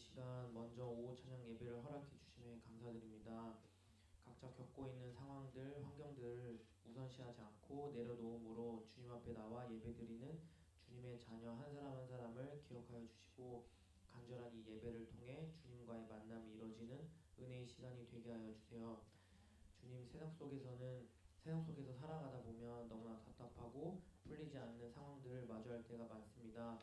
시간 먼저 오후 찬양 예배를 허락해 주심에 감사드립니다. 각자 겪고 있는 상황들, 환경들을 우선시하지 않고 내려놓음으로 주님 앞에 나와 예배드리는 주님의 자녀 한 사람 한 사람을 기억하여 주시고 간절한 이 예배를 통해 주님과의 만남이 이루어지는 은혜의 시간이 되게 하여 주세요. 주님, 세상 속에서 살아가다 보면 너무나 답답하고 풀리지 않는 상황들을 마주할 때가 많습니다.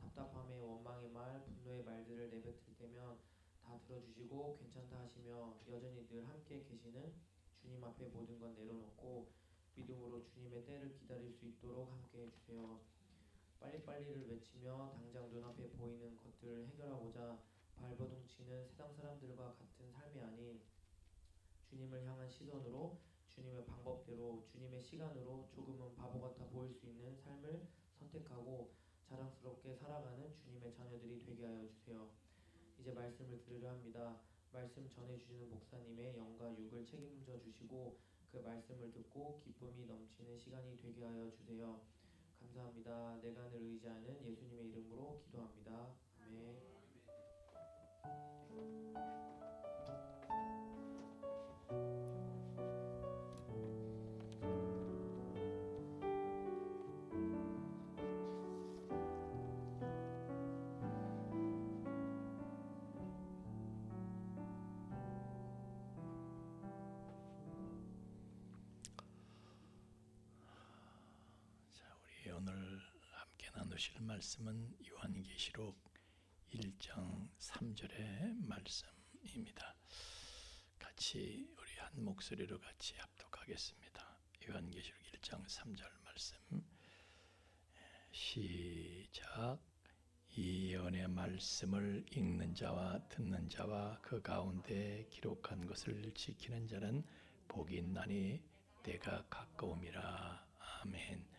답답함에 원망의 말, 분노의 말들을 내뱉을 때면 다 들어주시고 괜찮다 하시며 여전히 늘 함께 계시는 주님 앞에 모든 건 내려놓고 믿음으로 주님의 때를 기다릴 수 있도록 함께 해주세요. 빨리빨리를 외치며 당장 눈앞에 보이는 것들을 해결하고자 발버둥치는 세상 사람들과 같은 삶이 아닌 주님을 향한 시선으로 주님의 방법대로 주님의 시간으로 조금은 바보 같아 보일 수 있는 삶을 선택하고 자랑스럽게 살아가는 주님의 자녀들이 되게 하여 주세요. 이제 말씀을 들으려 합니다. 말씀 전해주시는 목사님의 영과 육을 책임져 주시고 그 말씀을 듣고 기쁨이 넘치는 시간이 되게 하여 주세요. 감사합니다. 내간을 의지하는 예수님의 이름으로 기도합니다. 아멘. 오늘 함께 나누실 말씀은 요한계시록 1장 3절의 말씀입니다. 같이 우리 한 목소리로 같이 합독하겠습니다. 요한계시록 1장 3절 말씀 시작. 이 예언의 말씀을 읽는 자와 듣는 자와 그 가운데 기록한 것을 지키는 자는 복이 있나니 때가 가까움이라. 아멘.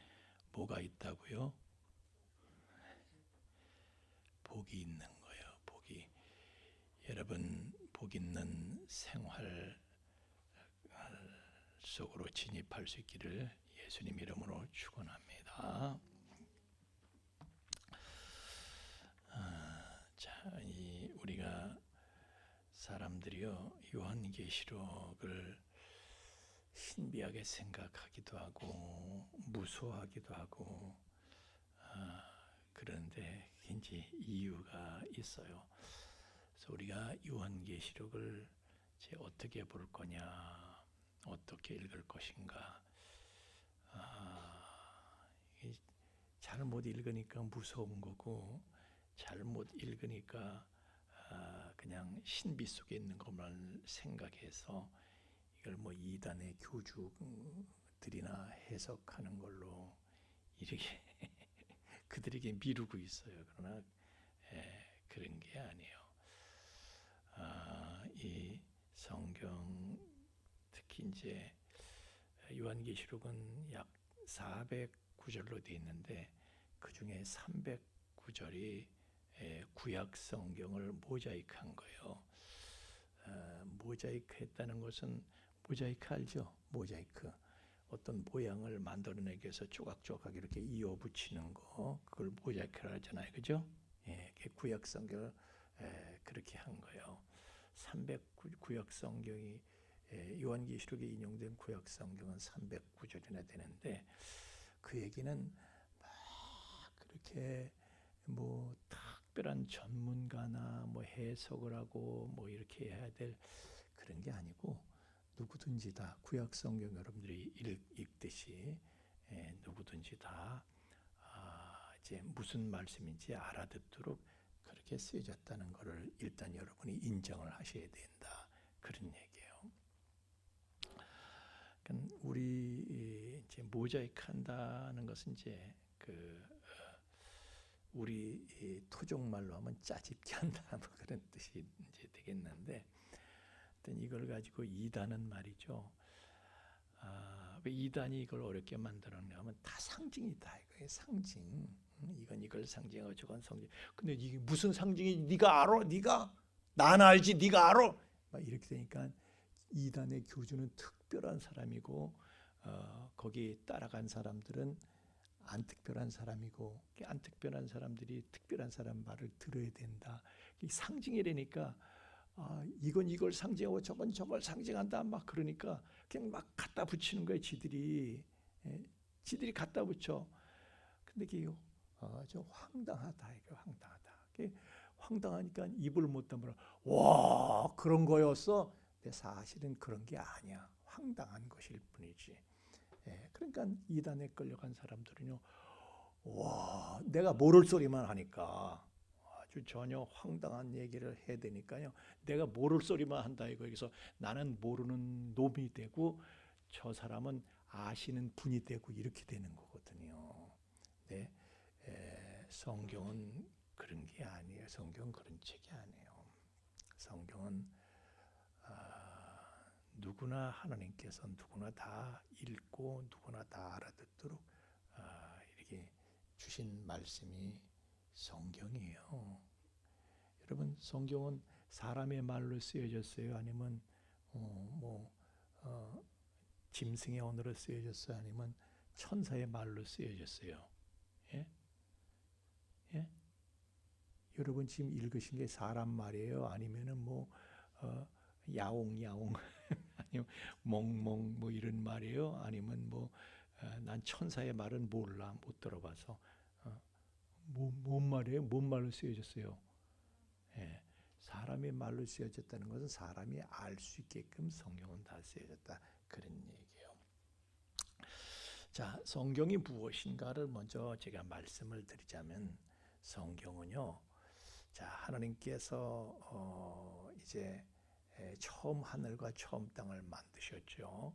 뭐가 있다고요? 복이 있는 거예요. 복이. 여러분 복 있는 생활 속으로 진입할 수 있기를 예수님 이름으로 축원합니다. 우리가 사람들이요 요한계시록을 신비하게 생각하기도 하고 무서워하기도 하고 그런데 이제 이유가 있어요. 그래서 우리가 요한계시록을 어떻게 볼 거냐, 어떻게 읽을 것인가. 잘못 읽으니까 무서운 거고 잘못 읽으니까 그냥 신비 속에 있는 것만 생각해서 이걸 뭐 이단의 교주들이나 해석하는 걸로 이렇게 그들에게 미루고 있어요. 그러나 그런 게 아니에요. 이 성경 특히 이제 요한계시록은 약 409절로 되어 있는데 그 중에 309절이 구약 성경을 모자이크한 거예요. 모자이크 했다는 것은 모자이크 알죠? 모자이크. 어떤 모양을 만들어내기 위해서 조각조각 이렇게 이어 붙이는 거, 그걸 모자이크라 하잖아요. 그죠? 구약 성경을 그렇게 한 거예요. 309구약 성경이 요한계시록에 인용된 구약 성경은 309절이나 되는데 그 얘기는 막 그렇게 뭐 특별한 전문가나 뭐 해석을 하고 뭐 이렇게 해야 될 그런 게 아니고 누구든지 다 구약 성경 여러분들이 읽듯이 누구든지 다 이제 무슨 말씀인지 알아듣도록 그렇게 쓰여졌다는 것을 일단 여러분이 인정을 하셔야 된다. 그런 얘기예요. 그러니까 우리 이제 모자이크 한다는 것은 이제 우리 토종말로 하면 짜집기 한다 뭐 그런 뜻이 이제 되겠는데, 이걸 가지고 이단은 말이죠. 왜 이단이 이걸 어렵게 만들었냐 하면 다 상징이다. 이거 상징. 이건 이걸 상징하고 저건 상징. 근데 이게 무슨 상징이 네가 알아? 네가 나는 알지. 네가 알아? 막 이렇게 되니까 이단의 교주는 특별한 사람이고 거기 따라간 사람들은 안 특별한 사람이고 안 특별한 사람들이 특별한 사람 말을 들어야 된다. 상징이라니까 이건 이걸 상징하고 저건 저걸 상징한다 막 그러니까 그냥 막 갖다 붙이는 거예요. 지들이 갖다 붙여. 근데 그게 좀 황당하다 이거 황당하다. 황당하니까 입을 못 다물어. 와 그런 거였어. 근데 사실은 그런 게 아니야. 황당한 것일 뿐이지. 그러니까 이단에 끌려간 사람들은요. 와 내가 모를 소리만 하니까 아주 전혀 황당한 얘기를 해야 되니까요. 내가 모를 소리만 한다 이거. 그래서 나는 모르는 놈이 되고 저 사람은 아시는 분이 되고 이렇게 되는 거거든요. 네, 성경은 그런 게 아니에요. 성경은 그런 책이 아니에요. 성경은 누구나 하나님께서 누구나 다 읽고 누구나 다 알아듣도록 이렇게 주신 말씀이 성경이에요. 여러분 성경은 사람의 말로 쓰여졌어요? 아니면 짐승의 언어로 쓰여졌어요? 아니면 천사의 말로 쓰여졌어요? 예? 예? 여러분 지금 읽으신 게 사람 말이에요? 아니면은 야옹야옹 아니면 멍멍 이런 말이에요? 아니면 난 천사의 말은 몰라 못 들어봐서 뭔 말이에요? 뭔 말로 쓰여졌어요? 예, 사람의 말로 쓰여졌다는 것은 사람이 알 수 있게끔 성경은 다 쓰여졌다 그런 얘기예요. 자, 성경이 무엇인가를 먼저 제가 말씀을 드리자면 성경은요. 자, 하나님께서 이제 처음 하늘과 처음 땅을 만드셨죠.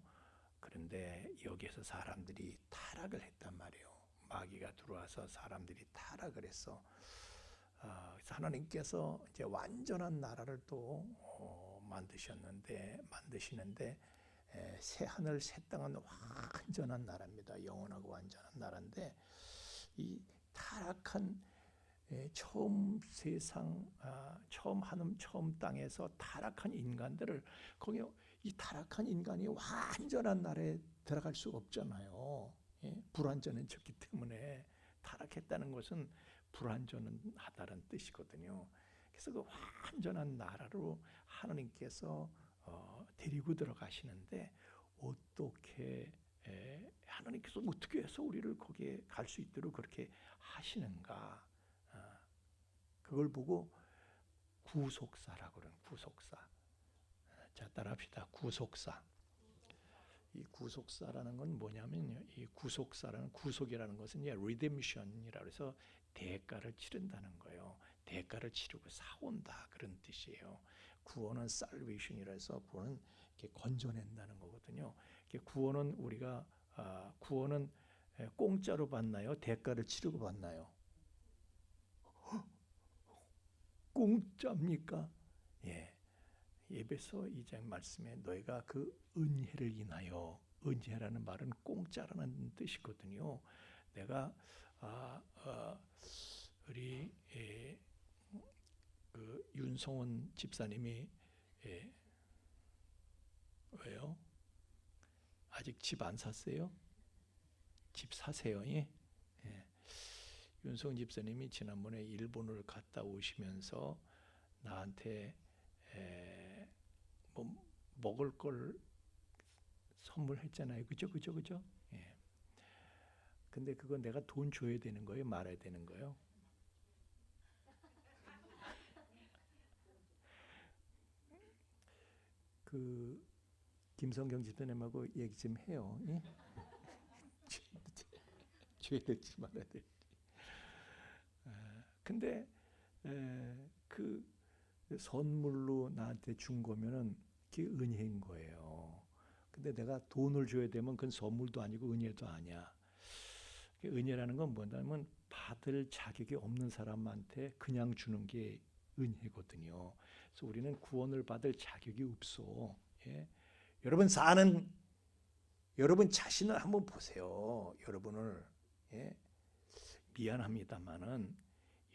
그런데 여기에서 사람들이 타락을 했단 말이에요. 마귀가 들어와서 사람들이 타락을 했어. 그래서 하나님께서 이제 완전한 나라를 또 만드시는데 새 하늘 새 땅은 완전한 나라입니다. 영원하고 완전한 나라인데 이 타락한 처음 세상 처음 하늘 처음 땅에서 타락한 인간들을 거기 이 타락한 인간이 완전한 나라에 들어갈 수가 없잖아요. 불완전해졌기 때문에 타락했다는 것은 불완전하다는 뜻이거든요. 그래서 그 완전한 나라로 하나님께서 데리고 들어가시는데 어떻게 하나님께서 어떻게 해서 우리를 거기에 갈 수 있도록 그렇게 하시는가? 그걸 보고 구속사라고 그러는 구속사. 자, 따라합시다. 구속사. 이 구속사라는 건 뭐냐면요. 이 구속사라는 구속이라는 것은 이제 redemption이라고 해서 대가를 치른다는 거예요. 대가를 치르고 사온다 그런 뜻이에요. 구원은 salvation이라 해서 구원은 이렇게 건져낸다는 거거든요. 구원은 우리가 구원은 공짜로 받나요? 대가를 치르고 받나요? 공짜입니까? 예. 에베소 2장 말씀에 너희가 그 은혜를 인하여 은혜라는 말은 공짜라는 뜻이거든요. 내가 우리 그 윤성원 집사님이 왜요? 아직 집 안 샀어요? 집 사세요. 예? 윤성원 집사님이 지난번에 일본을 갔다 오시면서 나한테 먹을 걸 선물했잖아요. 그죠? 예. 근데 그건 내가 돈 줘야 되는 거예요? 말아야 되는 거예요? 그 김성경 집사님하고 얘기 좀 해요. 예? 줘야 될지 말아야 될지. 근데 그 선물로 나한테 준 거면은 그게 은혜인 거예요. 근데 내가 돈을 줘야 되면 그건 선물도 아니고 은혜도 아니야. 은혜라는 건 뭐냐면 받을 자격이 없는 사람한테 그냥 주는 게 은혜거든요. 그래서 우리는 구원을 받을 자격이 없어. 예? 여러분 자신을 한번 보세요. 여러분을 미안합니다만은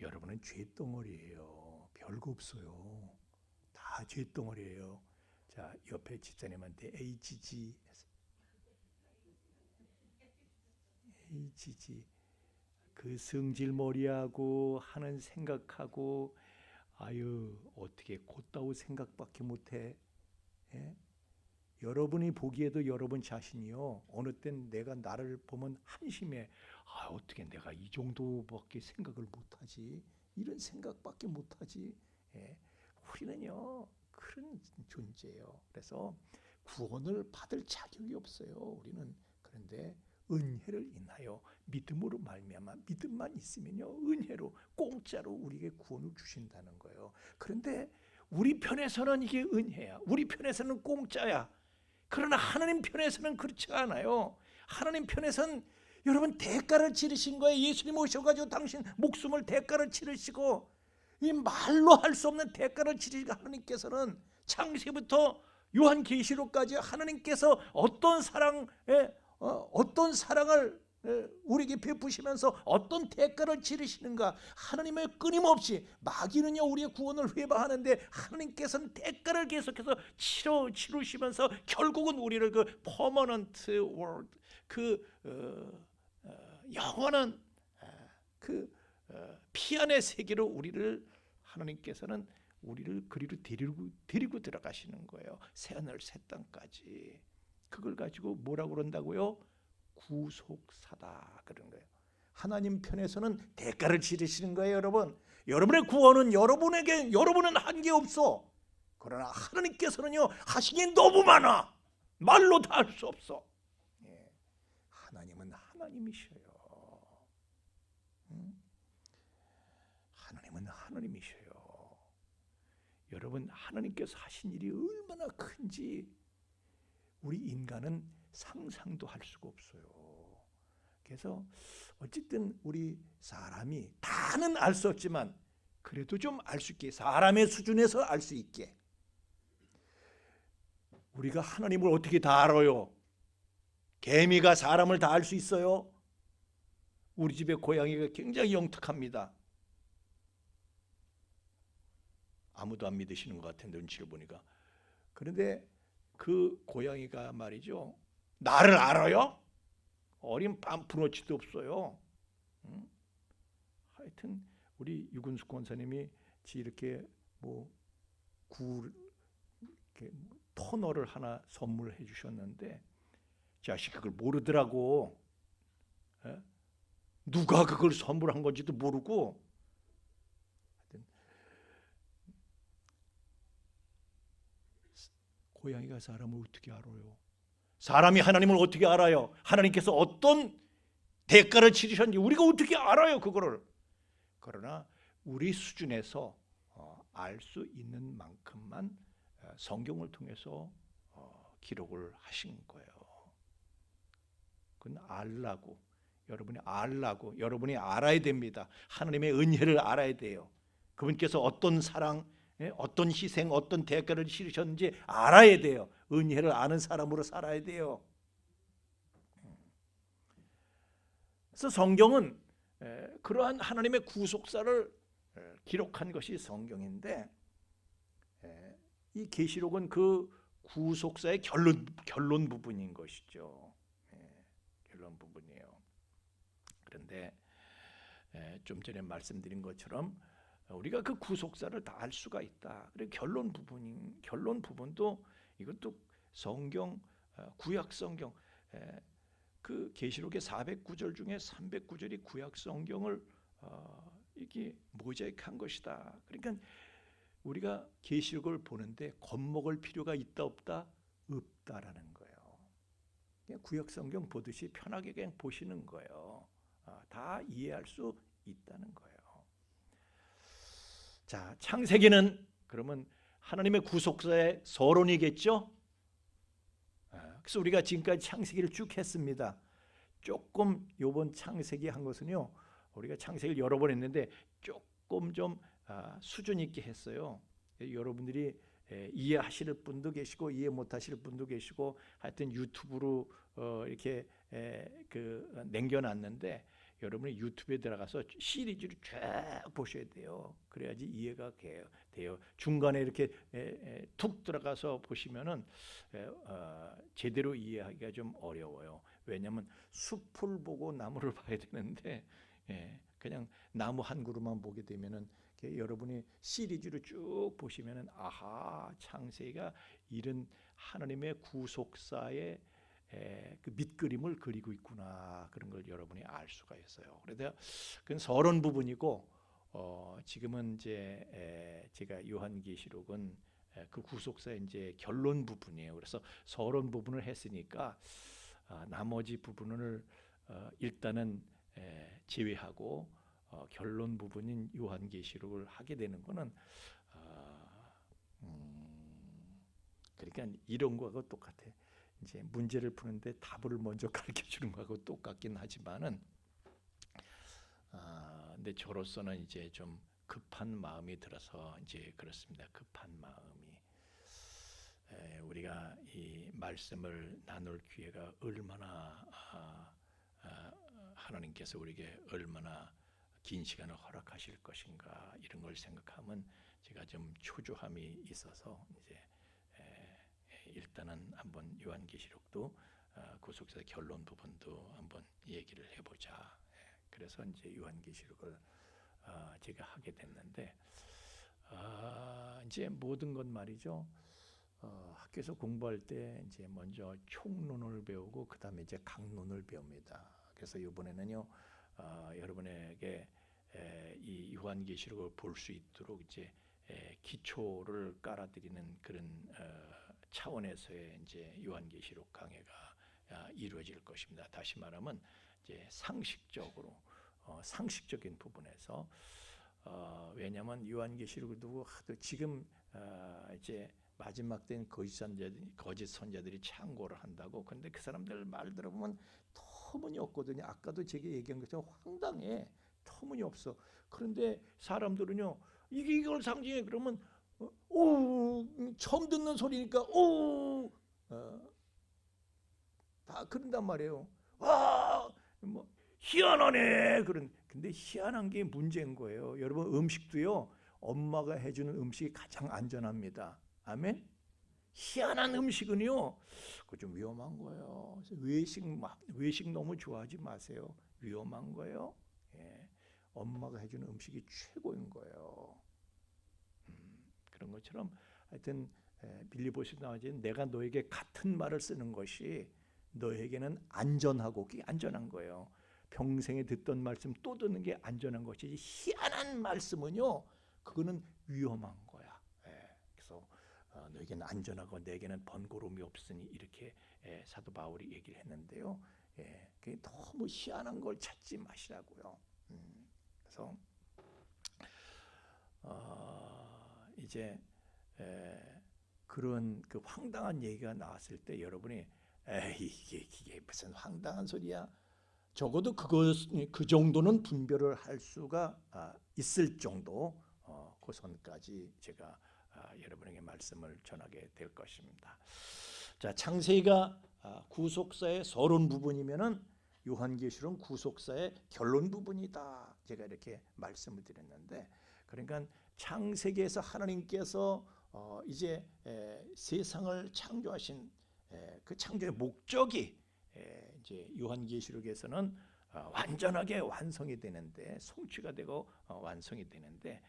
여러분은 죄덩어리예요. 별거 없어요. 다 죄덩어리예요. 자, 옆에 집사님한테 HG 그 승질머리하고 하는 생각하고 아유 어떻게 곧다고 생각밖에 못해. 예? 여러분이 보기에도 여러분 자신이요 어느 땐 내가 나를 보면 한심해. 아 어떻게 내가 이 정도밖에 생각을 못하지, 이런 생각밖에 못하지. 예? 우리는요 그런 존재예요. 그래서 구원을 받을 자격이 없어요 우리는. 그런데 은혜를 인하여 믿음으로 말미암아 믿음만 있으면요 은혜로 공짜로 우리에게 구원을 주신다는 거예요. 그런데 우리 편에서는 이게 은혜야, 우리 편에서는 공짜야. 그러나 하나님 편에서는 그렇지 않아요. 하나님 편에서는 여러분 대가를 치르신 거예요. 예수님 오셔가지고 당신 목숨을 대가를 치르시고 이 말로 할 수 없는 대가를 치르시고 하나님께서는 창세부터 요한계시록까지 하나님께서 어떤 사랑을 우리에게 베푸시면서 어떤 대가를 치르시는가. 하나님의 끊임없이 마귀는요 우리의 구원을 회방하는데 하나님께서는 대가를 계속해서 치르시면서 결국은 우리를 그 퍼머넌트 월드, 그 영원한 그 피안의 세계로 우리를 하나님께서는 우리를 그리로 데리고 들어가시는 거예요. 새하늘 새 땅까지. 그걸 가지고 뭐라고 그런다고요? 구속사다 그런 거예요. 하나님 편에서는 대가를 치르시는 거예요, 여러분. 여러분의 구원은 여러분은 한계 없어. 그러나 하나님께서는요 하신 게 너무 많아. 말로 다 할 수 없어. 예. 하나님은 하나님이셔요. 하나님은 하나님이셔요. 여러분 하나님께서 하신 일이 얼마나 큰지 우리 인간은 상상도 할 수가 없어요. 그래서 어쨌든 우리 사람이 다는 알 수 없지만 그래도 좀 알 수 있게, 사람의 수준에서 알 수 있게. 우리가 하나님을 어떻게 다 알아요? 개미가 사람을 다 알 수 있어요? 우리 집의 고양이가 굉장히 영특합니다. 아무도 안 믿으시는 것 같은데 눈치를 보니까. 그런데 그 고양이가 말이죠, 나를 알아요? 어린 반푼어치도 없어요. 하여튼 우리 유근숙 권사님이 이렇게 토너를 하나 선물해 주셨는데 자식 그걸 모르더라고. 에? 누가 그걸 선물한 건지도 모르고. 하여튼 고양이가 사람을 어떻게 알아요? 사람이 하나님을 어떻게 알아요? 하나님께서 어떤 대가를 치르셨는지 우리가 어떻게 알아요 그거를? 그러나 우리 수준에서 알 수 있는 만큼만 성경을 통해서 기록을 하신 거예요. 그건 알라고, 여러분이 알아야 됩니다. 하나님의 은혜를 알아야 돼요. 그분께서 어떤 사랑, 어떤 희생, 어떤 대가를 치르셨는지 알아야 돼요. 은혜를 아는 사람으로 살아야 돼요. 그래서 성경은 그러한 하나님의 구속사를 기록한 것이 성경인데, 이 계시록은 그 구속사의 결론 부분인 것이죠. 결론 부분이에요. 그런데 좀 전에 말씀드린 것처럼 우리가 그 구속사를 다 알 수가 있다. 그리고 결론 부분도 이것도 성경, 구약 성경, 그 계시록의 409절 중에 309절이 구약 성경을 이게 모자이크한 것이다. 그러니까 우리가 계시록을 보는데 겁먹을 필요가 있다 없다? 없다라는 거예요. 그냥 구약 성경 보듯이 편하게 그냥 보시는 거예요. 다 이해할 수 있다는 거예요. 자, 창세기는 그러면 하나님의 구속사의 서론이겠죠? 그래서 우리가 지금까지 창세기를 쭉 했습니다. 조금 이번 창세기 한 것은요, 우리가 창세기를 여러 번 했는데 조금 좀 수준 있게 했어요. 여러분들이 이해하실 분도 계시고 이해 못하실 분도 계시고 하여튼 유튜브로 이렇게 남겨놨는데 여러분이 유튜브에 들어가서 시리즈를 쫙 보셔야 돼요. 그래야지 이해가 돼요. 중간에 이렇게 툭 들어가서 보시면은 제대로 이해하기가 좀 어려워요. 왜냐하면 숲을 보고 나무를 봐야 되는데 그냥 나무 한 그루만 보게 되면은 여러분이 시리즈로 쭉 보시면은 아하, 창세기가 이런 하나님의 구속사의 그 밑그림을 그리고 있구나, 그런 걸 여러분이 알 수가 있어요. 그래서 그건 서론 부분이고, 지금은 이제 제가 요한계시록은 그 구속사의 이제 결론 부분이에요. 그래서 서론 부분을 했으니까 나머지 부분을 일단은 제외하고 결론 부분인 요한계시록을 하게 되는 거는 그러니까 이런 거하고 똑같아. 이제 문제를 푸는데 답을 먼저 가르쳐 주는 거하고 똑같긴 하지만은 근데 저로서는 이제 좀 급한 마음이 들어서 이제 그렇습니다. 급한 마음이 우리가 이 말씀을 나눌 기회가 얼마나 하나님께서 우리에게 얼마나 긴 시간을 허락하실 것인가, 이런 걸 생각하면 제가 좀 초조함이 있어서 이제 일단은 한번 요한계시록도 구속사 결론 부분도 한번 얘기를 해보자. 그래서 이제 요한계시록을 제가 하게 됐는데, 이제 모든 것 말이죠. 학교에서 공부할 때 이제 먼저 총론을 배우고 그 다음에 이제 강론을 배웁니다. 그래서 이번에는요, 여러분에게 이 요한계시록을 볼 수 있도록 이제 기초를 깔아드리는 그런 차원에서의 이제 요한계시록 강해가 이루어질 것입니다. 다시 말하면 이제 상식적으로 상식적인 부분에서 왜냐하면 요한계시록을 두고 지금 이제 마지막 때는 거짓 선자들이 창고를 한다고. 근데 그 사람들 말 들어보면 터무니없거든요. 아까도 제가 얘기한 것처럼 황당해. 터무니없어. 그런데 사람들은요, 이걸 상징해 그러면 오, 처음 듣는 소리니까 다 그런단 말이에요. 와, 뭐 희한하네. 근데 희한한 게 문제인 거예요. 여러분, 음식도요, 엄마가 해주는 음식이 가장 안전합니다. 아멘. 희한한 음식은요, 그거 좀 위험한 거예요. 외식 너무 좋아하지 마세요. 위험한 거예요. 엄마가 해주는 음식이 최고인 거예요. 그런 것처럼 하여튼 빌립보서 나오지, 내가 너에게 같은 말을 쓰는 것이 너에게는 안전하고, 그게 안전한 거예요. 평생에 듣던 말씀 또 듣는 게 안전한 것이지, 희한한 말씀은요, 그거는 위험한 거야. 그래서 너에게는 안전하고 내게는 번거로움이 없으니, 이렇게 사도 바울이 얘기를 했는데요. 그게 너무 희한한 걸 찾지 마시라고요. 그래서 이제 그런 그 황당한 얘기가 나왔을 때 여러분이 이게 무슨 황당한 소리야? 적어도 그 정도는 분별을 할 수가 있을 정도 그 선까지 제가 여러분에게 말씀을 전하게 될 것입니다. 자, 창세기가 구속사의 서론 부분이면은 요한계시록은 구속사의 결론 부분이다. 제가 이렇게 말씀을 드렸는데, 그러니까 창세기에서 하나님께서 이제 세상을 창조하신 그 창조의 목적이 이제 요한계시록에서는 완전하게 완성이 되는데, 성취가 되고 완성이 되는데,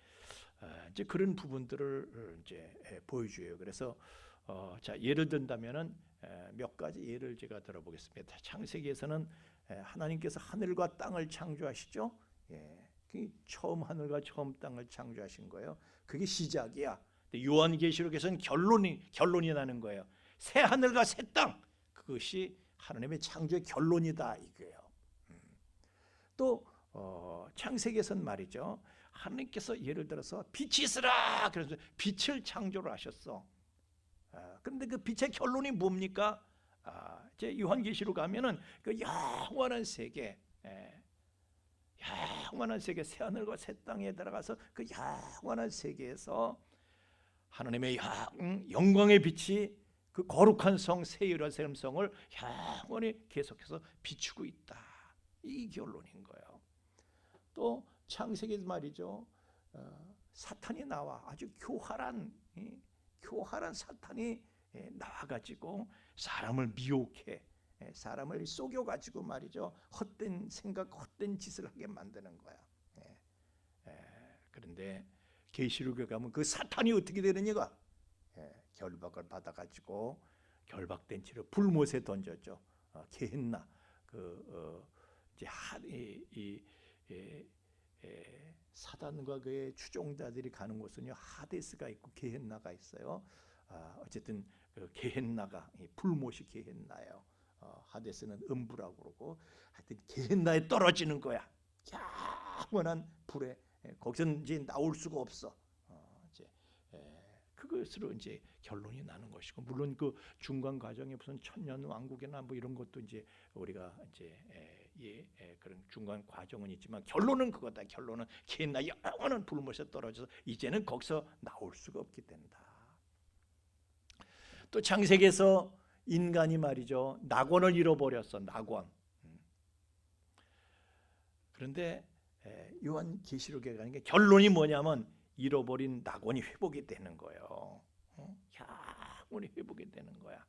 이제 그런 부분들을 이제 보여줘요. 그래서 자, 예를 든다면은 몇 가지 예를 제가 들어보겠습니다. 창세기에서는 하나님께서 하늘과 땅을 창조하시죠. 처음 하늘과 처음 땅을 창조하신 거예요. 그게 시작이야. 요한계시록에서는 결론이 나는 거예요. 새 하늘과 새 땅, 그것이 하나님의 창조의 결론이다, 이거예요. 또 창세기에서는 말이죠, 하나님께서 예를 들어서 빛이 있으라, 그래서 빛을 창조를 하셨어. 그런데 그 빛의 결론이 뭡니까? 이제 요한계시록 가면은 그 영원한 세계, 영원한 세계, 새 하늘과 새 땅에 들어가서 그 영원한 세계에서 하나님의 영광의 빛이 그 거룩한 성, 새 예루살렘 성을 영원히 계속해서 비추고 있다. 이 결론인 거예요. 또 창세기에서 말이죠, 사탄이 나와, 아주 교활한 사탄이 나와가지고 사람을 미혹해. 사람을 속여가지고 말이죠. 헛된 생각, 헛된 짓을 하게 만드는 거야. 그런데 계시록에 가면 그 사탄이 어떻게 되느냐가 결박을 받아가지고 결박된 채로 불못에 던졌죠. 게헨나 이제 사단과 그의 추종자들이 가는 곳은요 하데스가 있고 게헨나가 있어요. 어쨌든 그 게헨나가 불못이 게헨나예요. 하데스는 음부라고 그러고 하여튼 게헨나에 떨어지는 거야. 영원한 불에 거기서 이제 나올 수가 없어. 이제 그것으로 이제 결론이 나는 것이고 물론 그 중간 과정에 무슨 천년 왕국이나 뭐 이런 것도 이제 우리가 이제 그런 중간 과정은 있지만 결론은 그거다. 결론은 게헨나 영원한 불못에 떨어져서 이제는 거기서 나올 수가 없게 된다. 또 창세기에서 인간이 말이죠 낙원을 잃어버렸어. 낙원. 그런데 요한계시록에 가는 게 결론이 뭐냐면 잃어버린 낙원이 회복이 되는 거예요. 영원히 회복이 되는 거야.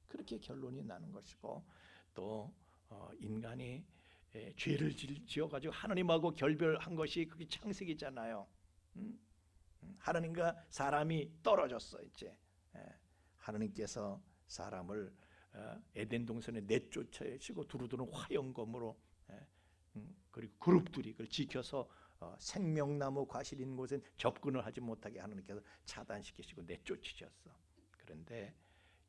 그렇게 결론이 나는 것이고 또 인간이 죄를 지어가지고 하나님하고 결별한 것이 그게 창세기잖아요. 하나님과 사람이 떨어졌어. 이제 하나님께서 사람을 에덴 동산에 내쫓으시고 두루두루 화영검으로 그리고 그룹들이 그걸 지켜서 생명나무 과실 있는 곳엔 접근을 하지 못하게 하나님께서 차단시키시고 내쫓으셨어. 그런데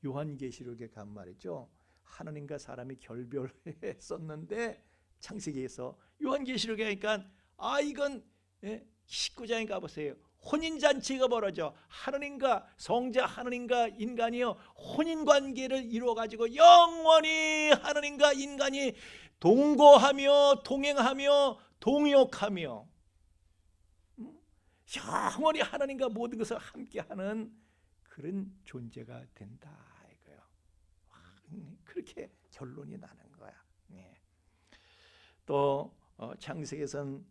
요한계시록에 간 말이죠. 하나님과 사람이 결별했었는데 창세기에서 요한계시록에 가니까 이건 19장에 가보세요. 혼인잔치가 벌어져. 하나님과 성자 하나님과 인간이요 혼인관계를 이루어가지고 영원히 하나님과 인간이 동거하며 동행하며 동역하며 영원히 하나님과 모든 것을 함께하는 그런 존재가 된다 이거요. 그렇게 결론이 나는 거야. 또 창세기에서는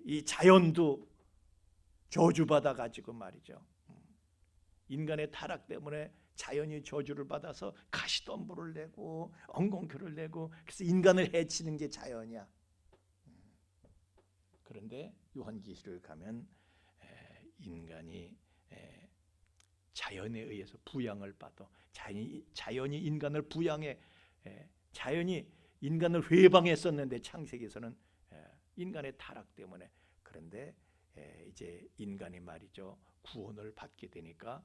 이 자연도 저주받아 가지고 말이죠. 인간의 타락 때문에 자연이 저주를 받아서 가시덤불을 내고 엉겅퀴를 내고 그래서 인간을 해치는 게 자연이야. 그런데 요한계시록에 가면 인간이 자연에 의해서 부양을 받아 자연이 인간을 부양해 자연이 인간을 회방했었는데 창세기에서는 인간의 타락 때문에 그런데 이제 인간이 말이죠 구원을 받게 되니까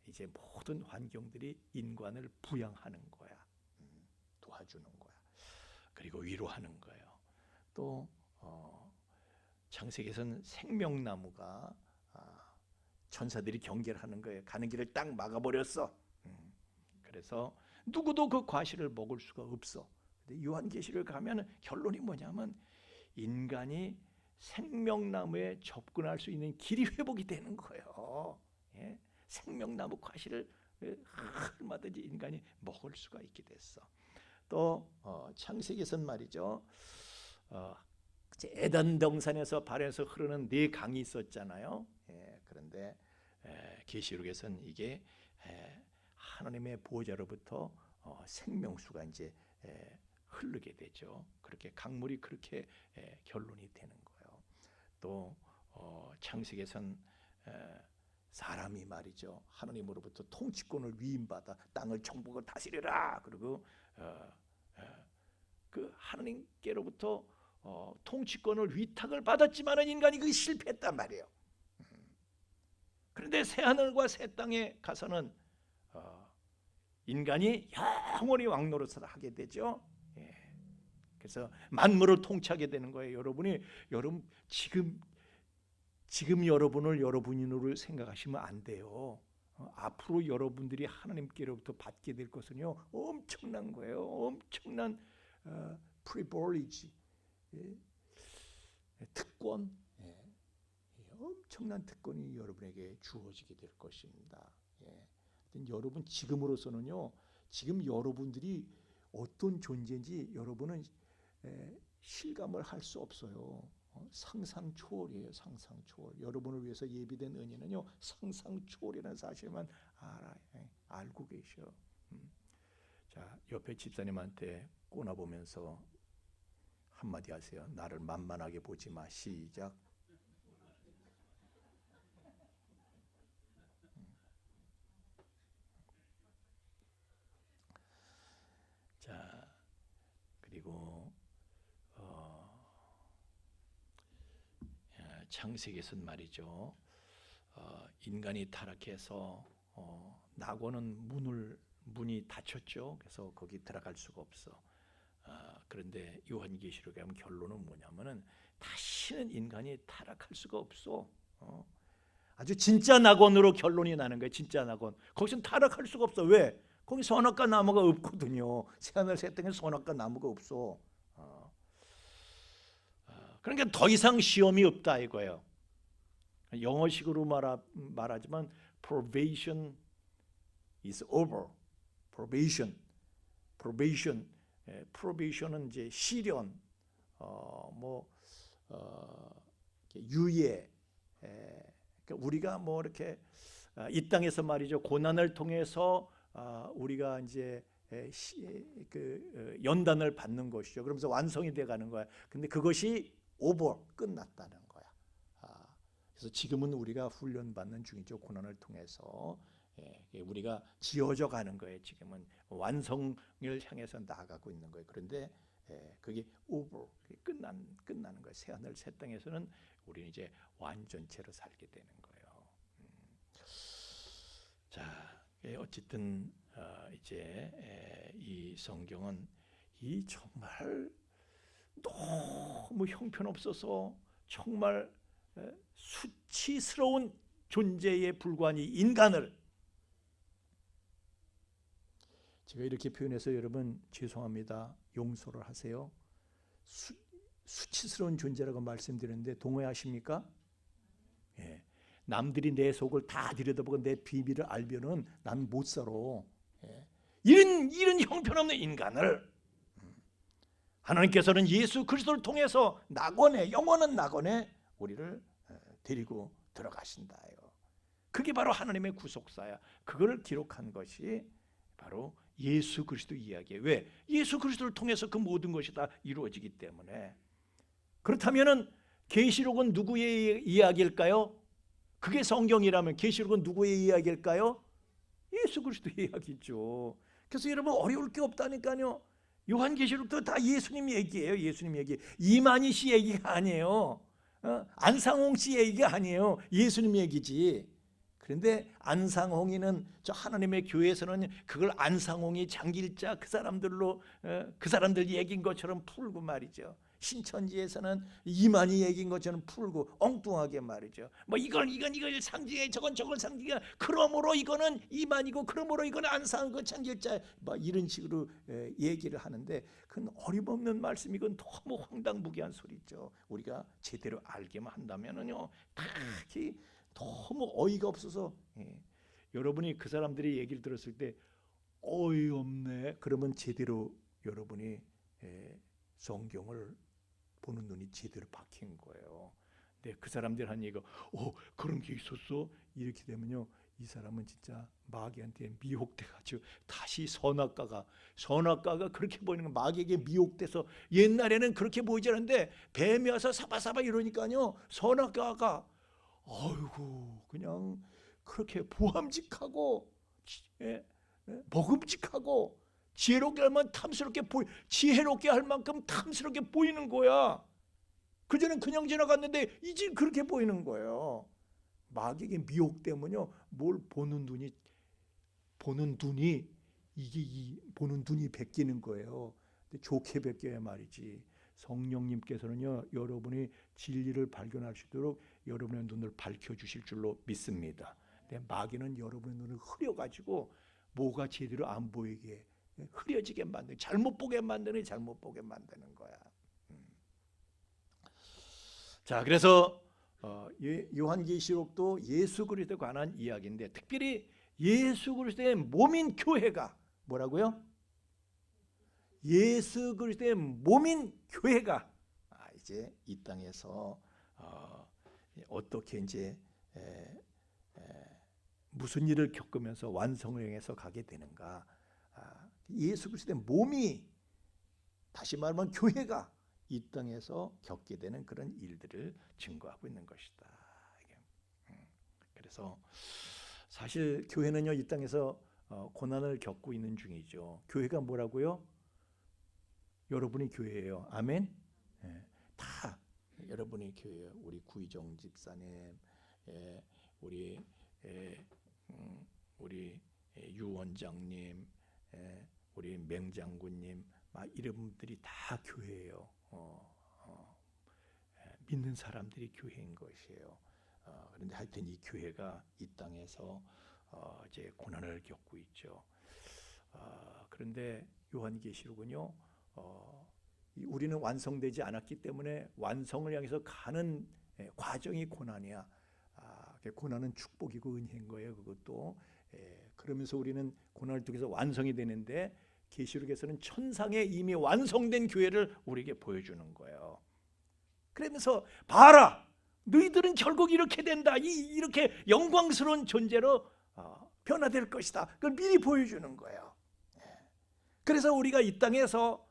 이제 모든 환경들이 인간을 부양하는 거야. 도와주는 거야. 그리고 위로하는 거예요. 또 창세기에서는 생명나무가 천사들이 경계를 하는 거예요. 가는 길을 딱 막아버렸어. 그래서 누구도 그 과실을 먹을 수가 없어. 근데 요한계시록에 가면 결론이 뭐냐면 인간이 생명나무에 접근할 수 있는 길이 회복이 되는 거예요. 생명나무 과실을 얼마든지 인간이 먹을 수가 있게 됐어. 또 창세기에서는 말이죠. 에덴 동산에서 발에서 흐르는 네 강이 있었잖아요. 그런데 계시록에서는 이게 하나님의 보좌로부터 생명수가 이제 흐르게 되죠. 그렇게 강물이 그렇게 결론이 되는 거예요. 또 창세기에서는 사람이 말이죠 하나님으로부터 통치권을 위임받아 땅을 정복을 다스리라. 그리고 그 하나님께로부터 통치권을 위탁을 받았지만은 인간이 그 실패했단 말이에요. 그런데 새 하늘과 새 땅에 가서는 인간이 영원히 왕노릇을 하게 되죠. 그래서 만물을 통치하게 되는 거예요. 여러분 지금 여러분을 여러분으로 생각하시면 안 돼요. 앞으로 여러분들이 하나님께로부터 받게 될 것은요 엄청난 거예요. 엄청난 privilege, 특권, 엄청난 특권이 여러분에게 주어지게 될 것입니다. 여러분 지금으로서는요 지금 여러분들이 어떤 존재인지 여러분은 실감을 할 수 없어요. 상상 초월이에요. 상상 초월. 여러분을 위해서 예비된 은혜는요 상상 초월이라는 사실만 알고 계셔. 자, 옆에 집사님한테 꼬나보면서 한마디 하세요. 나를 만만하게 보지 마. 시작. 자, 그리고 창세기에서는 말이죠. 인간이 타락해서 낙원은 문이 닫혔죠. 그래서 거기 들어갈 수가 없어. 그런데 요한계시록에 하면 결론은 뭐냐면은 다시는 인간이 타락할 수가 없어. 아주 진짜 낙원으로 결론이 나는 거예요. 진짜 낙원. 거기서는 타락할 수가 없어. 왜? 거기 선악과 나무가 없거든요. 새하늘 새 땅에 선악과 나무가 없어. 그러니까 더 이상 시험이 없다 이거예요. 영어식으로 말하지만 probation is over. probation은 이제 시련, 유예. 그러니까 우리가 뭐 이렇게 이 땅에서 말이죠. 고난을 통해서 우리가 이제 연단을 받는 것이죠. 그러면서 완성이 돼 가는 거야. 근데 그것이 끝났다는 거야. 그래서 지금은 우리가 훈련받는 중이죠. 고난을 통해서 우리가 지어져 가는 거예요. 지금은 완성을 향해서 나아가고 있는 거예요. 그런데 그게 끝나는 거예요. 새하늘 새 땅에서는 우리는 이제 완전체로 살게 되는 거예요. 자, 어쨌든 이제 이 성경은 이 정말 너무 형편없어서 정말 수치스러운 존재에 불과한 이 인간을 제가 이렇게 표현해서 여러분 죄송합니다. 용서를 하세요. 수치스러운 존재라고 말씀드렸는데 동의하십니까? 예. 남들이 내 속을 다 들여다보고 내 비밀을 알면은 난 못 살아. 예. 이런 형편없는 인간을 하나님께서는 예수 그리스도를 통해서 영원한 낙원에 우리를 데리고 들어가신다요. 그게 바로 하나님의 구속사야. 그걸 기록한 것이 바로 예수 그리스도 이야기예요. 왜? 예수 그리스도를 통해서 그 모든 것이 다 이루어지기 때문에. 그렇다면은 계시록은 누구의 이야기일까요? 그게 성경이라면 계시록은 누구의 이야기일까요? 예수 그리스도의 이야기죠. 그래서 여러분 어려울 게 없다니까요. 요한계시록도 다 예수님 얘기예요. 예수님 얘기. 이만희 씨 얘기가 아니에요. 안상홍 씨 얘기가 아니에요. 예수님 얘기지. 그런데 안상홍이는 저 하나님의 교회에서는 그걸 안상홍이 장길자 그 사람들 얘기인 것처럼 풀고 말이죠. 신천지에서는 이만희 얘기인 것처럼 풀고 엉뚱하게 말이죠. 뭐 이걸 상징해 저걸 상징해. 그러므로 이거는 이만이고 그러므로 이거는 안상홍 그 장길자 뭐 이런 식으로 얘기를 하는데 그건 어림없는 말씀이건 너무 황당무계한 소리죠. 우리가 제대로 알게만 한다면은요. 딱히 너무 어이가 없어서 여러분이 그 사람들의 얘기를 들었을 때 어이없네. 그러면 제대로 여러분이 성경을 보는 눈이 제대로 박힌 거예요. 근데 그 사람들 한 얘기가 그런 게 있었어? 이렇게 되면요. 이 사람은 진짜 마귀한테 미혹돼가지고 다시 선악과가 그렇게 보이는 거 마귀에게 미혹돼서 옛날에는 그렇게 보이지 않았는데 뱀이 와서 사바사바 이러니까요. 선악과가 그냥 그렇게 보암직하고 먹음직하고 지혜롭게 할 만큼 탐스럽게 보이는 거야. 그전엔 그냥 지나갔는데 이제 그렇게 보이는 거예요. 마귀에게 미혹 때문에요. 뭘 보는 눈이 베끼는 거예요. 근데 좋게 베껴야 말이지. 성령님께서는요. 여러분이 진리를 발견할 수 있도록 여러분의 눈을 밝혀주실 줄로 믿습니다. 근데 마귀는 여러분의 눈을 흐려가지고 뭐가 제대로 안 보이게 흐려지게 만드는 잘못 보게 만드는 거야. 자, 그래서 요한계시록도 예수 그리스도에 관한 이야기인데 특별히 예수 그리스도의 몸인 교회가 뭐라고요? 예수 그리스도의 몸인 교회가 이제 이 땅에서 어떻게 이제 무슨 일을 겪으면서 완성을 향해서 가게 되는가. 예수 그리스도의 몸이, 다시 말하면 교회가 이 땅에서 겪게 되는 그런 일들을 증거하고 있는 것이다. 그래서 사실 교회는요, 이 땅에서 고난을 겪고 있는 중이죠. 교회가 뭐라고요? 여러분이 교회예요. 아멘. 다 여러분이 교회예요. 우리 구희정 집사님, 우리 유 원장님, 우리 맹장군님, 이름들이 다 교회예요. 믿는 사람들이 교회인 것이에요. 그런데 하여튼 이 교회가 이 땅에서 이제 고난을 겪고 있죠. 그런데 요한계시록은요, 우리는 완성되지 않았기 때문에 완성을 향해서 가는 과정이 고난이야. 고난은 축복이고 은혜인 거예요. 그것도. 그러면서 우리는 고난을 통해서 완성이 되는데, 계시록에서는 천상에 이미 완성된 교회를 우리에게 보여주는 거예요. 그러면서 봐라, 너희들은 결국 이렇게 된다, 이렇게 영광스러운 존재로 변화될 것이다. 그걸 미리 보여주는 거예요. 그래서 우리가 이 땅에서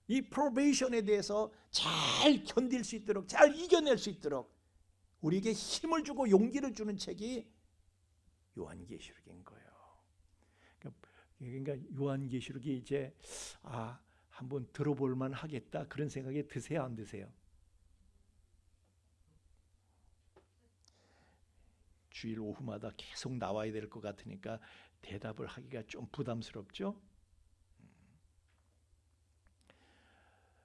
이 프로베이션에 대해서 잘 견딜 수 있도록, 잘 이겨낼 수 있도록 우리에게 힘을 주고 용기를 주는 책이 요한계시록인 거예요. 그러니까 요한계시록이 이제 한번 들어볼 만 하겠다, 그런 생각이 드세요, 안 드세요? 주일 오후마다 계속 나와야 될 것 같으니까 대답을 하기가 좀 부담스럽죠?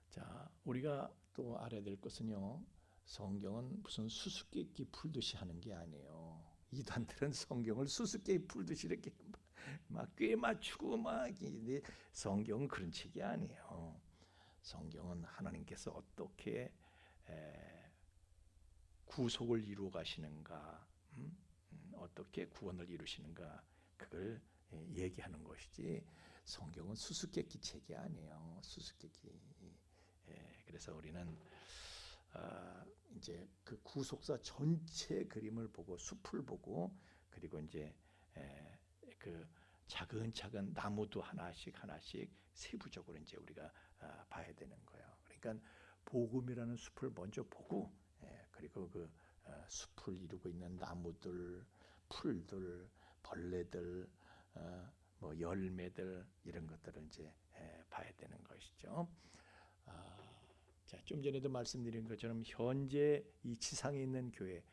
자, 우리가 또 알아야 될 것은요, 성경은 무슨 수수께끼 풀듯이 하는 게 아니에요. 이단들은 성경을 수수께끼 풀듯이 이렇게 막 꿰 맞추고 성경은 그런 책이 아니에요. 성경은 하나님께서 어떻게 구속을 이루어 가시는가, 어떻게 구원을 이루시는가, 그걸 얘기하는 것이지, 성경은 수수께끼 책이 아니에요. 수수께끼. 그래서 우리는 이제 그 구속사 전체 그림을 보고, 숲을 보고, 그리고 이제 그 차근차근 나무도 하나씩 세부적으로 이제 우리가 봐야 되는 거예요. 그러니까 복음이라는 숲을 먼저 보고, 그리고 그 숲을 이루고 있는 나무들, 풀들, 벌레들, 뭐 열매들, 이런 것들을 이제 봐야 되는 것이죠. 자, 좀 전에도 말씀드린 것처럼 현재 이 지상에 있는 교회,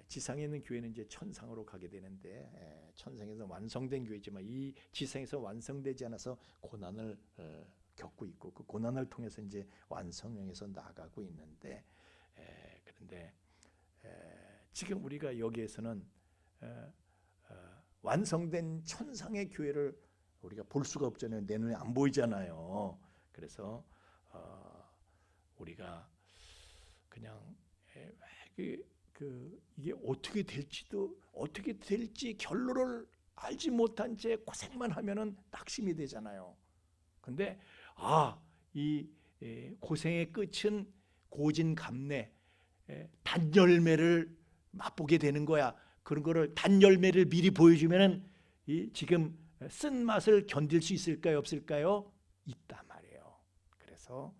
지상에 있는 교회는 이제 천상으로 가게 되는데, 천상에서 완성된 교회지만 이 지상에서 완성되지 않아서 고난을 겪고 있고, 그 고난을 통해서 이제 완성형에서 나가고 있는데, 그런데 지금 우리가 여기에서는 완성된 천상의 교회를 우리가 볼 수가 없잖아요. 내 눈에 안 보이잖아요. 그래서 우리가 그냥 이게 어떻게 될지 결론을 알지 못한 채 고생만 하면은 낙심이 되잖아요. 근데 이 고생의 끝은 고진감래, 단열매를 맛보게 되는 거야. 그런 거를, 단열매를 미리 보여주면은 지금 쓴 맛을 견딜 수 있을까요, 없을까요? 있단 말이에요. 그래서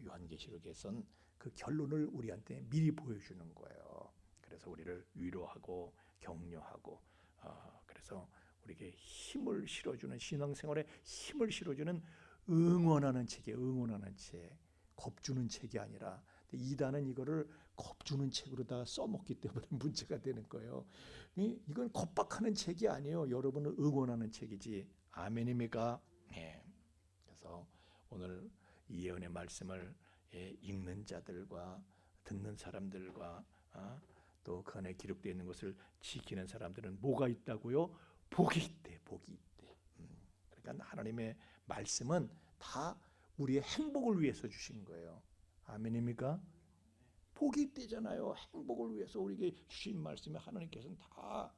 요한계시록에선 그 결론을 우리한테 미리 보여주는 거예요. 그래서 우리를 위로하고 격려하고, 그래서 우리에게 힘을 실어주는, 신앙생활에 힘을 실어주는 응원하는 책이에요. 응원하는 책, 겁주는 책이 아니라. 이단은 이거를 겁주는 책으로다가 써먹기 때문에 문제가 되는 거예요. 이건 겁박하는 책이 아니에요. 여러분을 응원하는 책이지. 아멘입니까? 네. 그래서 오늘 이 예언의 말씀을 읽는 자들과 듣는 사람들과 또 그 안에 기록되어 있는 것을 지키는 사람들은 뭐가 있다고요? 복이 있대. 복이 있대. 그러니까 하나님의 말씀은 다 우리의 행복을 위해서 주신 거예요. 아멘입니까? 복이 있대잖아요. 행복을 위해서 우리에게 주신 말씀에 하나님께서는 다.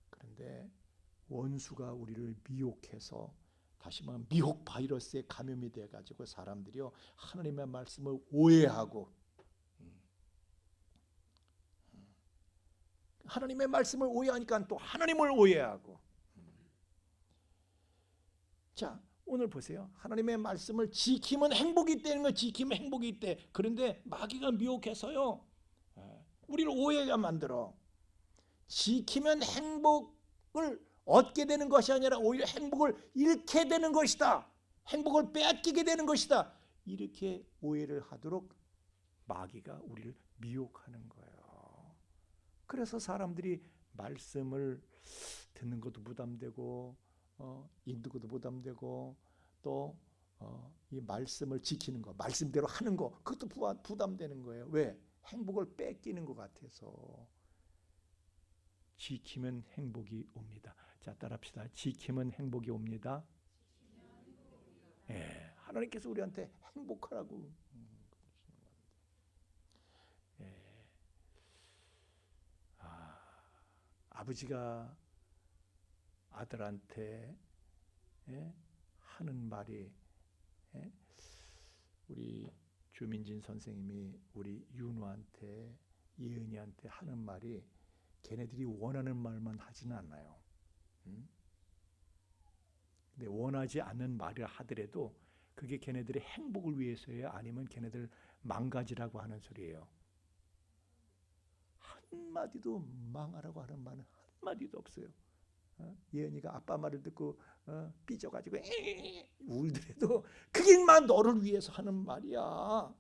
그런데 원수가 우리를 미혹해서, 다시 말하면 미혹 바이러스에 감염이 돼가지고 사람들이요, 하나님의 말씀을 오해하고, 하나님의 말씀을 오해하니까 또 하나님을 오해하고. 자, 오늘 보세요. 하나님의 말씀을 지키면 행복이 있다는 거, 지키면 행복이 있대. 그런데 마귀가 미혹해서요, 우리를 오해가 만들어. 지키면 행복을 얻게 되는 것이 아니라 오히려 행복을 잃게 되는 것이다. 행복을 빼앗기게 되는 것이다. 이렇게 오해를 하도록 마귀가 우리를 미혹하는 거예요. 그래서 사람들이 말씀을 듣는 것도 부담되고, 읽는 것도 부담되고, 또 이 말씀을 지키는 거, 말씀대로 하는 거, 그것도 부담되는 거예요. 왜? 행복을 뺏기는 것 같아서. 지키면 행복이 옵니다. 자, 따라합시다. 지키면 행복이 옵니다. 예, 하나님께서 우리한테 행복하라고. 예. 아버지가 아들한테 하는 말이, 우리 주민진 선생님이 우리 윤우한테, 예은이한테 하는 말이 걔네들이 원하는 말만 하지는 않아요. 근데 원하지 않는 말을 하더라도 그게 걔네들의 행복을 위해서예요? 아니면 걔네들 망가지라고 하는 소리예요? 한마디도 망하라고 하는 말은 한마디도 없어요. 예은이가 아빠 말을 듣고 삐져가지고 울더라도 그게만 너를 위해서 하는 말이야.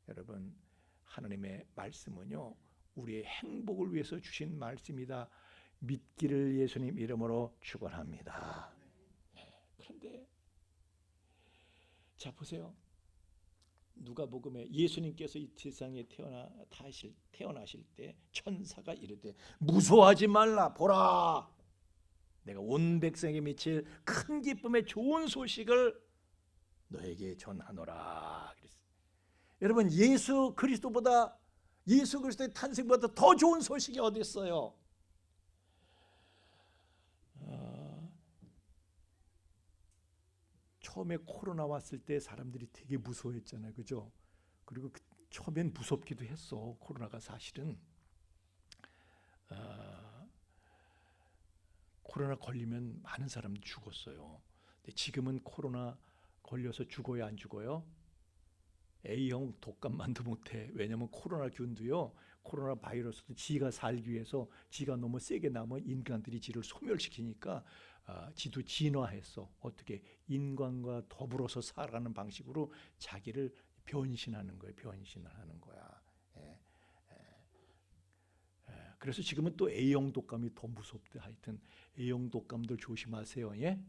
여러분, 하나님의 말씀은요, 우리의 행복을 위해서 주신 말씀이다. 믿기를 예수님 이름으로 축원합니다. 그런데 자, 보세요. 누가복음에 예수님께서 이 세상에 태어나실 때 천사가 이르되 무서워하지 말라, 보라 내가 온 백성에게 미칠 큰 기쁨의 좋은 소식을 너에게 전하노라 그랬어요. 여러분, 예수 그리스도의 탄생보다 더 좋은 소식이 어디 있어요? 처음에 코로나 왔을 때 사람들이 되게 무서워했잖아요, 그죠? 그리고 처음엔 무섭기도 했어. 코로나가 사실은 코로나 걸리면 많은 사람들이 죽었어요. 근데 지금은 코로나 걸려서 죽어야 안 죽어요? A형 독감만도 못해. 왜냐하면 코로나균도요, 코로나 바이러스도 지가 살기 위해서 지가 너무 세게 나면 인간들이 지를 소멸시키니까 지도 진화했어. 어떻게? 인간과 더불어서 살아가는 방식으로 자기를 변신하는 거예요. 변신을 하는 거야. 그래서 지금은 또 A형 독감이 더 무섭대. 하여튼 A형 독감들 조심하세요. 예?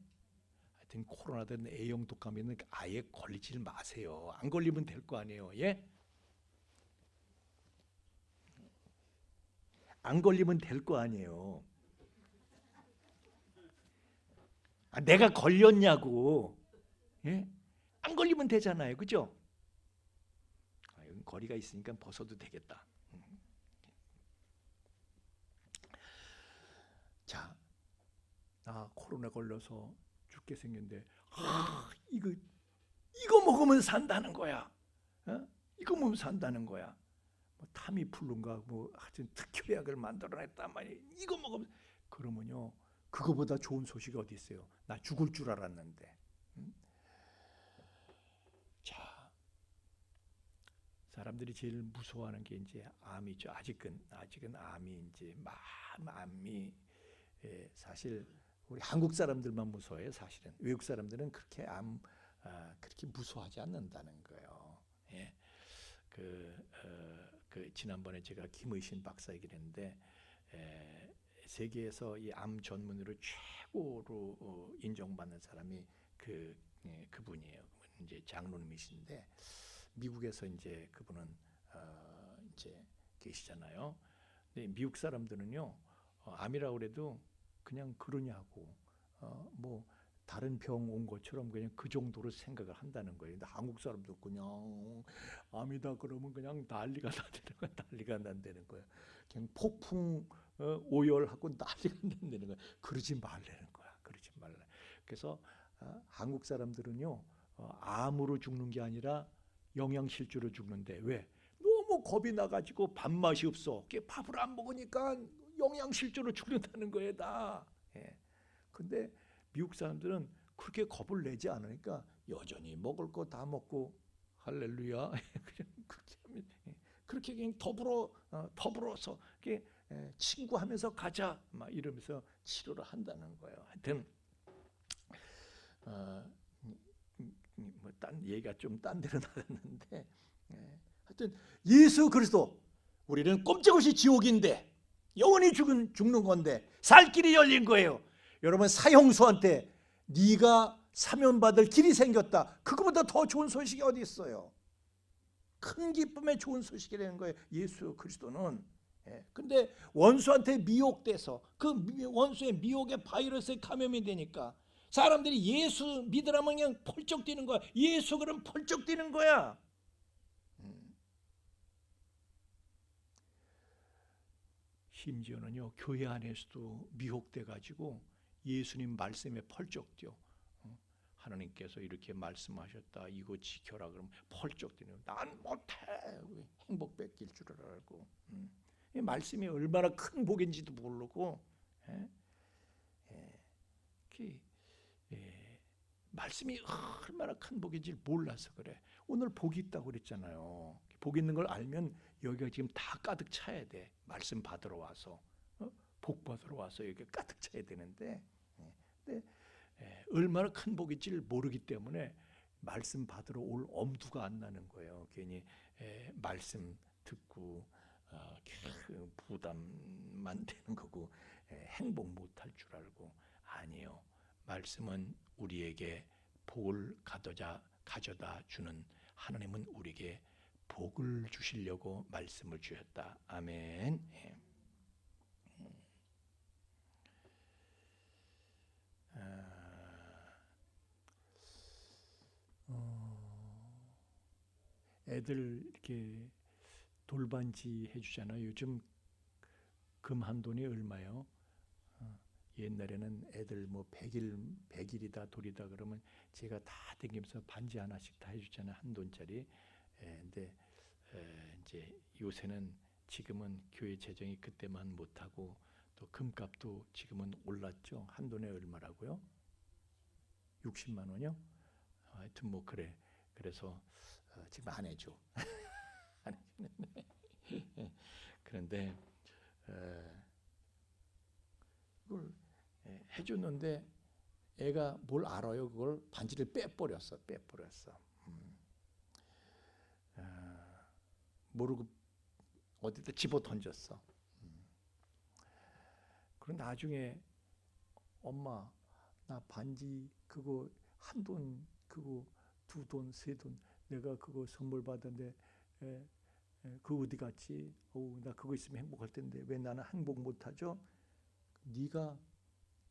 하여튼 코로나든 A형 독감에는 아예 걸리지 마세요. 안 걸리면 될 거 아니에요. 예? 안 걸리면 될 거 아니에요. 내가 걸렸냐고. 예? 안 걸리면 되잖아요. 그죠? 여기 거리가 있으니까 벗어도 되겠다. 자, 나 코로나 걸려서 죽게 생겼는데 이거 먹으면 산다는 거야. 이거 먹으면 산다는 거야. 뭐 타미플루인가 뭐 하여튼 특효약을 만들어냈단 말이에요. 이거 먹으면, 그러면요, 그거보다 좋은 소식이 어디 있어요? 나 죽을 줄 알았는데. 자, 사람들이 제일 무서워하는 게 이제 암이죠. 아직은 암이 이제 암이 사실 우리 한국 사람들만 무서워해요. 사실은 외국 사람들은 그렇게 그렇게 무서워하지 않는다는 거예요. 예. 지난번에 제가 김의신 박사 얘기를 했는데, 세계에서 이 암 전문으로 최고로 인정받는 사람이 그분이에요. 이제 장로님이신데 미국에서 이제 그분은 이제 계시잖아요. 근데 미국 사람들은요, 암이라고 그래도 그냥 그러냐고, 뭐 다른 병 온 것처럼 그냥 그 정도로 생각을 한다는 거예요. 근데 한국 사람도 그냥 암이다 그러면 그냥 난리가 난다는 거예요. 그냥 폭풍 오열하고 난리가 난다는 거예요. 그러지 말라는 거야. 그러지 말라. 그래서 한국 사람들은요, 암으로 죽는 게 아니라 영양실조로 죽는데, 왜? 너무 너무 겁이 나가지고 밥맛이 없어. 밥을 안 먹으니까 영양실조로 죽는다는 거예요 다. 예. 근데 미국 사람들은 그렇게 겁을 내지 않으니까 여전히 먹을 거 다 먹고 할렐루야. 그냥 그렇게 하면, 그렇게 그냥 더불어서 이렇게 친구하면서 가자 막 이러면서 치료를 한다는 거예요. 하여튼 뭐딴 얘기가 좀 딴 데로 나갔는데, 하여튼 예수 그리스도, 우리는 꼼짝없이 지옥인데 영원히 죽는 건데 살 길이 열린 거예요. 여러분, 사형수한테 네가 사면받을 길이 생겼다. 그거보다 더 좋은 소식이 어디 있어요? 큰 기쁨의 좋은 소식이라는 거예요. 예수 그리스도는. 근데 원수한테 미혹돼서 그 원수의 미혹의 바이러스에 감염이 되니까 사람들이 예수 믿으라면 그냥 펄쩍 뛰는 거야. 예수 그러면 펄쩍 뛰는 거야. 심지어는요, 교회 안에서도 미혹돼 가지고 예수님 말씀에 펄쩍 뛰어. 하나님께서 이렇게 말씀하셨다, 이거 지켜라 그러면 펄쩍 뛰는. 난 못해. 행복 뺏길 줄 알고. 이 말씀이 얼마나 큰 복인지도 모르고, 말씀이 얼마나 큰 복인지 몰라서 그래. 오늘 복이 있다고 그랬잖아요. 복 있는 걸 알면 여기가 지금 다 가득 차야 돼. 말씀 받으러 와서, 복 받으러 와서 여기 가득 차야 되는데, 근데 얼마나 큰 복인지를 모르기 때문에 말씀 받으러 올 엄두가 안 나는 거예요. 괜히 말씀 듣고 부담만 되는 거고, 행복 못할 줄 알고. 아니요, 말씀은 우리에게 복을 가져다 주는, 하나님은 우리에게 복을 주시려고 말씀을 주셨다. 아멘. 애들 이렇게 돌반지 해주잖아요. 요즘 금 한 돈이 얼마요? 옛날에는 애들 뭐 100일이다 돌이다 그러면 제가 다 댕기면서 반지 하나씩 다 해주잖아요. 한 돈짜리. 근데 이제 요새는, 지금은 교회 재정이 그때만 못하고 또 금값도 지금은 올랐죠. 한 돈에 얼마라고요? 60만 원이요? 하여튼 뭐 그래. 그래서 지금 안 해줘. 안 해주는데. 그런데 그걸 해줬는데 애가 뭘 알아요? 그걸 반지를 빼버렸어. 모르고 어디다 집어 던졌어. 그럼 나중에 엄마, 나 반지 그거 한 돈, 그거 두 돈, 세 돈, 내가 그거 선물 받았는데 그거 어디 갔지? 나 그거 있으면 행복할 텐데 왜 나는 행복 못하죠? 네가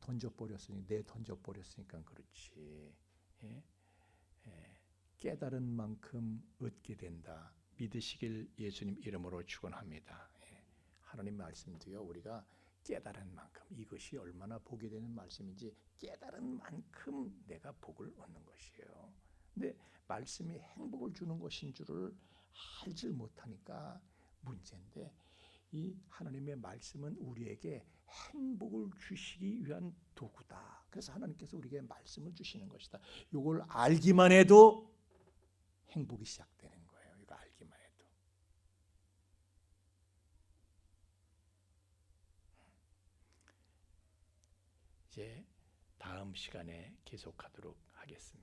던져버렸으니까 그렇지. 깨달은 만큼 얻게 된다. 믿으시길 예수님 이름으로 축원합니다. 하나님 말씀도요, 우리가 깨달은 만큼, 이것이 얼마나 복이 되는 말씀인지 깨달은 만큼 내가 복을 얻는 것이에요. 근데 말씀이 행복을 주는 것인 줄을 알지 못하니까 문제인데, 이 하나님의 말씀은 우리에게 행복을 주시기 위한 도구다. 그래서 하나님께서 우리에게 말씀을 주시는 것이다. 이걸 알기만 해도 행복이 시작되는 거예요. 이거 알기만 해도. 이제 다음 시간에 계속하도록 하겠습니다.